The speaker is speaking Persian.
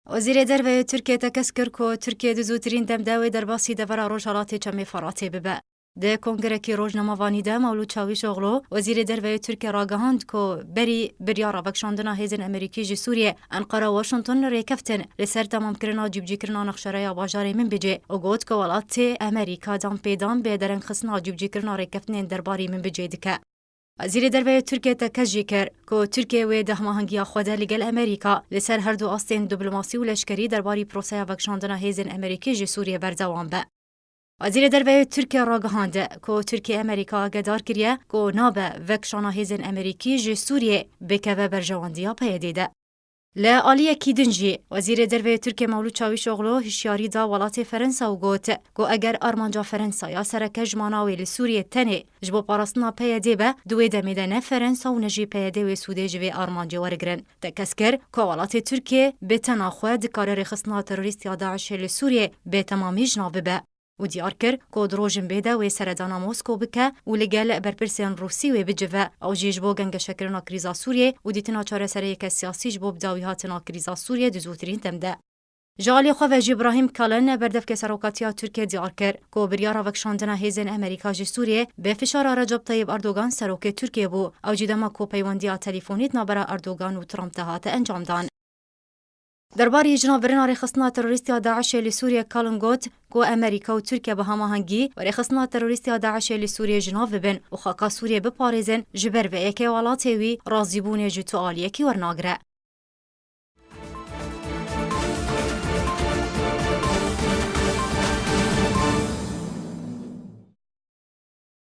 وزیر دروی ترکیه تکس کرد که ترکیه دزوترین دمداوی در باسی دور روجهالات چمی فراتی ببه. ده کنگرکی روزنامه‌وانی ده مولود چاوشوغلو وزیر دروی ترکیه راگهاند که بری بریارا وکشاندنا هیزن امریکی جی سوریه انقره واشنطن ریکفتن لسر تمام کرنا جیبجی کرنا نقشه‌رای باجاری من بجه و گفت که ولات امریکا دام پیدام به درن خصنا جیبجی کرنا ریکفتن درباری من بجه دکه. وزیر دروی ترکیه تکجی کرد که ترکیه و دهماهنگی خود لگل امریکا لسر هر دو آستین دیپلماسی و لشکری درباری پروسه وکشاندنا هیزن امریکی جی سوریه بردوام به. وزیر دروی ترکیه راگهاند که ترکیه امریکا آگدار کریه که نابه وکشانا هیزن امریکی جی سوریه بکوه برجواندیا پیدیده. لعالیه کیدنجی وزیر دروی ترکیه مولود چاوشوغلو هشیاری دا ولات فرنسا و گوت که اگر آرمانجا فرنسا یا سرک جماناوی لسوریه تنه جبو پارستنا پیده به دوی دمیده نه فرنسا و نجی پیده و سوده جوی آرمانجا ورگرن. تکسکر که ولات ترکیه به تناخوه دکاره رخصنا تروریستی داعش لسوریه به تمامی جناب به. و دیار کرد که دروژن بیده و سردانا موسکو بکه و لگل برپرسیان روسی و بجوه او جیج بو گنگ شکرنا کریزا سوریه و دیتنا چاره سره یک سیاسی جبو بداوی هاتنا کریزا سوریه دزوترین تمده. جالی خواه ابراهیم کالن بردف که سروکاتیا ترکیه دیار کرد که بریارا وکشاندنا هیزن امریکا جی سوریه به فشار رجب طیب اردوغان سروک ترکیه بو او جیدما کو پیوندیا تلیفونیت نابرا اردوغان و ترامپ تهات انجام دان. درباره جنابرنا رخصنا تروریستی داعش لسوریه کالن گوت که امریکا و ترکیه به هماهنگی و رخصنا تروریستی داعش لسوریه جناب بن و خاکا سوریه بپارزن جبر و یکی ولاتی وی رازیبون جتو آلیکی ورناگره.